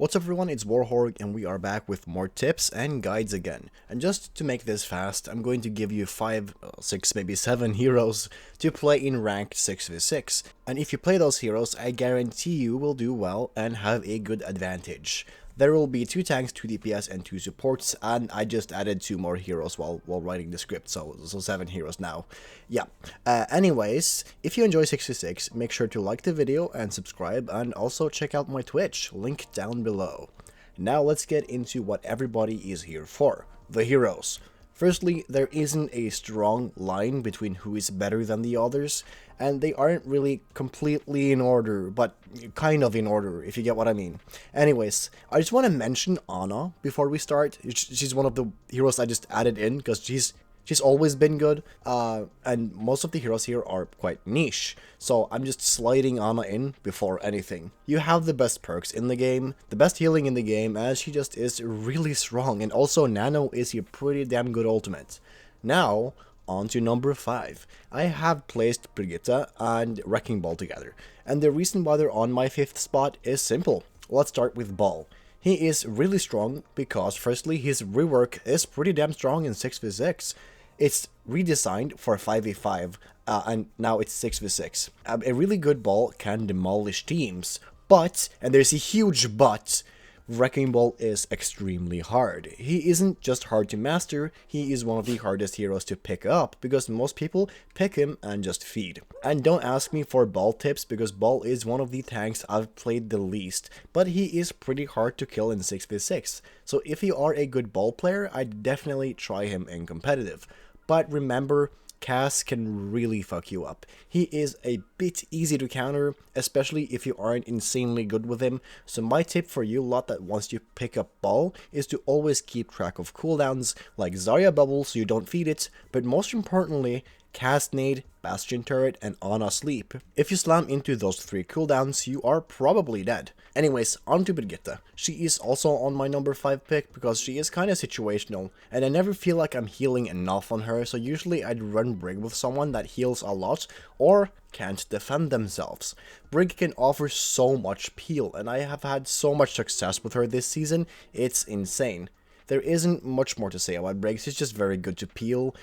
What's up everyone, it's Warhorg and we are back with more tips and guides again. And just to make this fast, I'm going to give you 5, 6, maybe 7 heroes to play in ranked 6v6. And if you play those heroes, I guarantee you will do well and have a good advantage. There will be 2 tanks, 2 DPS, and 2 supports, and I just added 2 more heroes while writing the script, so 7 heroes now. Yeah. Anyways, if you enjoy 6v6, make sure to like the video and subscribe, and also check out my Twitch, link down below. Now let's get into what everybody is here for, the heroes. Firstly, there isn't a strong line between who is better than the others, and they aren't really completely in order, but kind of in order, if you get what I mean. Anyways, I just want to mention Ana before we start. She's one of the heroes I just added in, because she's always been good, and most of the heroes here are quite niche, so I'm just sliding Ana in before anything. You have the best perks in the game, the best healing in the game, as she just is really strong, and also Nano is a pretty damn good ultimate. Now, on to number 5. I have placed Brigitte and Wrecking Ball together, and the reason why they're on my 5th spot is simple. Let's start with Ball. He is really strong because firstly his rework is pretty damn strong in 6v6. It's redesigned for 5v5 and now it's 6v6. A really good Ball can demolish teams, but, and there's a huge but, Wrecking Ball is extremely hard. He isn't just hard to master, he is one of the hardest heroes to pick up, because most people pick him and just feed. And don't ask me for Ball tips, because Ball is one of the tanks I've played the least, but he is pretty hard to kill in 6v6. So if you are a good Ball player, I'd definitely try him in competitive. But remember, Cass can really fuck you up. He is a bit easy to counter, especially if you aren't insanely good with him, so my tip for you lot that wants to pick up Ball is to always keep track of cooldowns, like Zarya Bubble so you don't feed it, but most importantly, Cast Nade, Bastion Turret, and Ana Sleep. If you slam into those 3 cooldowns, you are probably dead. Anyways, on to Brigitte. She is also on my number 5 pick because she is kinda situational, and I never feel like I'm healing enough on her, so usually I'd run Brig with someone that heals a lot, or can't defend themselves. Brig can offer so much peel, and I have had so much success with her this season, it's insane. There isn't much more to say about Brig, she's just very good to peel.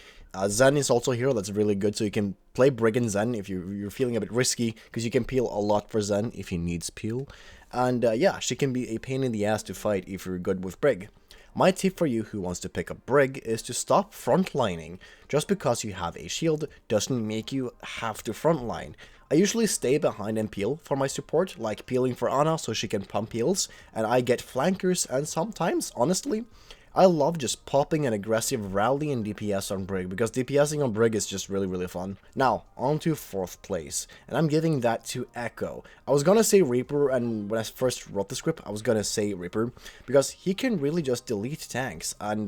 Zen is also a hero that's really good, so you can play Brig and Zen if you're feeling a bit risky, because you can peel a lot for Zen if he needs peel. And yeah, she can be a pain in the ass to fight if you're good with Brig. My tip for you who wants to pick up Brig is to stop frontlining. Just because you have a shield doesn't make you have to frontline. I usually stay behind and peel for my support, like peeling for Ana so she can pump heals, and I get flankers, and sometimes, honestly, I love just popping an aggressive rally and DPS on Brig, because DPSing on Brig is just really fun. Now, on to 4th place, and I'm giving that to Echo. I was gonna say Reaper, and when I first wrote the script, I was gonna say Reaper, because he can really just delete tanks, and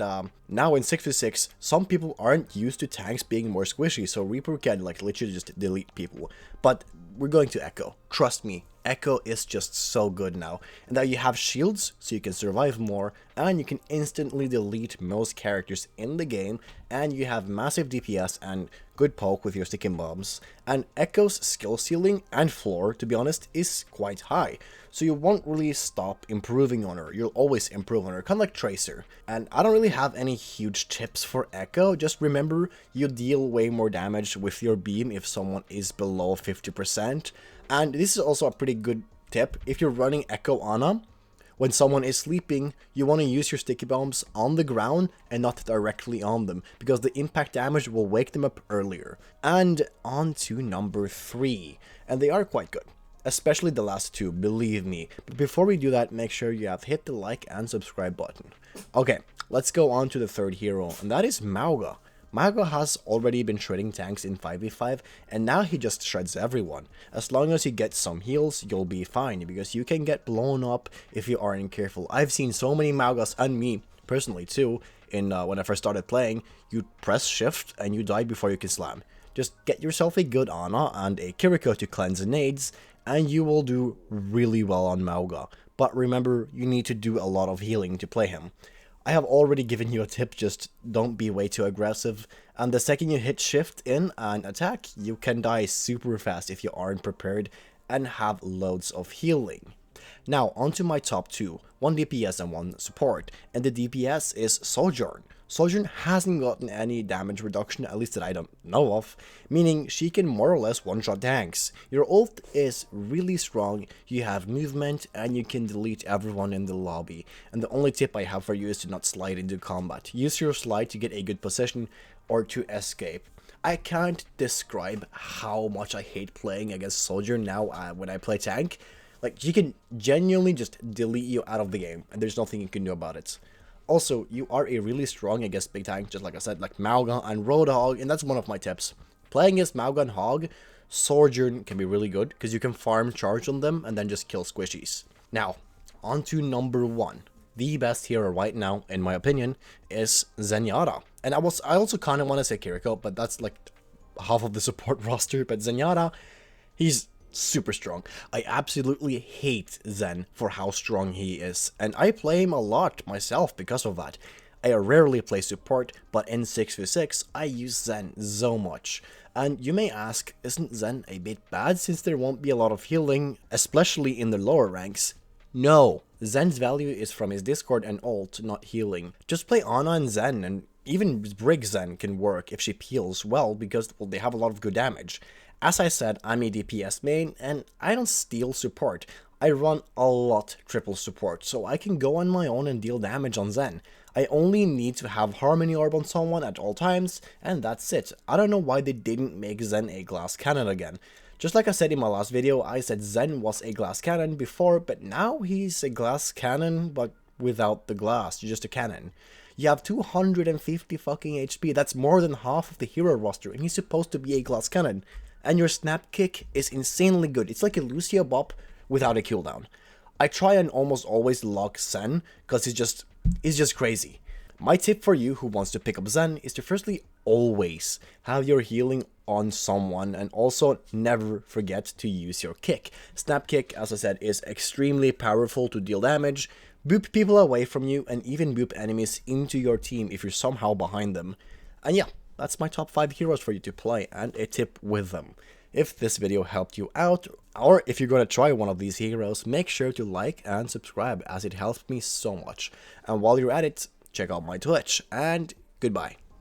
now in 6v6, some people aren't used to tanks being more squishy, so Reaper can like literally just delete people. But we're going to Echo. Trust me, Echo is just so good now. And now you have shields, so you can survive more, and you can instantly delete most characters in the game, and you have massive DPS and good poke with your sticking bombs. And Echo's skill ceiling and floor, to be honest, is quite high. So you won't really stop improving on her, you'll always improve on her, kind of like Tracer. And I don't really have any huge tips for Echo, just remember you deal way more damage with your beam if someone is below 50%. And this is also a pretty good tip, if you're running Echo Ana, when someone is sleeping, you want to use your sticky bombs on the ground and not directly on them, because the impact damage will wake them up earlier. And on to number 3, and they are quite good. Especially the last 2, believe me. But before we do that, make sure you have hit the like and subscribe button. Okay, let's go on to the 3rd hero, and that is Mauga. Mauga has already been shredding tanks in 5v5, and now he just shreds everyone. As long as you get some heals, you'll be fine, because you can get blown up if you aren't careful. I've seen so many Maugas, and me personally too, in when I first started playing, you press shift and you die before you can slam. Just get yourself a good Ana and a Kiriko to cleanse nades, and you will do really well on Mauga. But remember, you need to do a lot of healing to play him. I have already given you a tip, just don't be way too aggressive, and the second you hit shift in and attack, you can die super fast if you aren't prepared and have loads of healing. Now, onto my top 2, 1 DPS and 1 support, and the DPS is Sojourn. Sojourn hasn't gotten any damage reduction, at least that I don't know of, meaning she can more or less one-shot tanks. Your ult is really strong, you have movement, and you can delete everyone in the lobby. And the only tip I have for you is to not slide into combat. Use your slide to get a good position or to escape. I can't describe how much I hate playing against Sojourn now when I play tank. Like, she can genuinely just delete you out of the game, and there's nothing you can do about it. Also, you are a really strong against big tank, just like I said, like Mauga and Roadhog, and that's one of my tips. Playing against Mauga and Hog, Sojourn can be really good, because you can farm charge on them and then just kill squishies. Now, on to number 1. The best hero right now, in my opinion, is Zenyatta. And I also kind of want to say Kiriko, but that's like half of the support roster. But Zenyatta, he's super strong. I absolutely hate Zen for how strong he is, and I play him a lot myself because of that. I rarely play support, but in 6v6, I use Zen so much. And you may ask, isn't Zen a bit bad since there won't be a lot of healing, especially in the lower ranks? No, Zen's value is from his Discord and ult, not healing. Just play Ana and Zen, and even Brig Zen can work if she heals well, because well, they have a lot of good damage. As I said, I'm a DPS main, and I don't steal support. I run a lot triple support, so I can go on my own and deal damage on Zen. I only need to have Harmony Orb on someone at all times, and that's it. I don't know why they didn't make Zen a glass cannon again. Just like I said in my last video, I said Zen was a glass cannon before, but now he's a glass cannon, but without the glass, just a cannon. You have 250 fucking HP, that's more than half of the hero roster, and he's supposed to be a glass cannon. And your snap kick is insanely good. It's like a Lucio Bop without a cooldown. I try and almost always lock Zen, because he's just crazy. My tip for you who wants to pick up Zen is to firstly always have your healing on someone, and also never forget to use your kick. Snap kick, as I said, is extremely powerful to deal damage, boop people away from you, and even boop enemies into your team if you're somehow behind them. And yeah, that's my top 5 heroes for you to play, and a tip with them. If this video helped you out, or if you're going to try one of these heroes, make sure to like and subscribe, as it helps me so much. And while you're at it, check out my Twitch, and goodbye.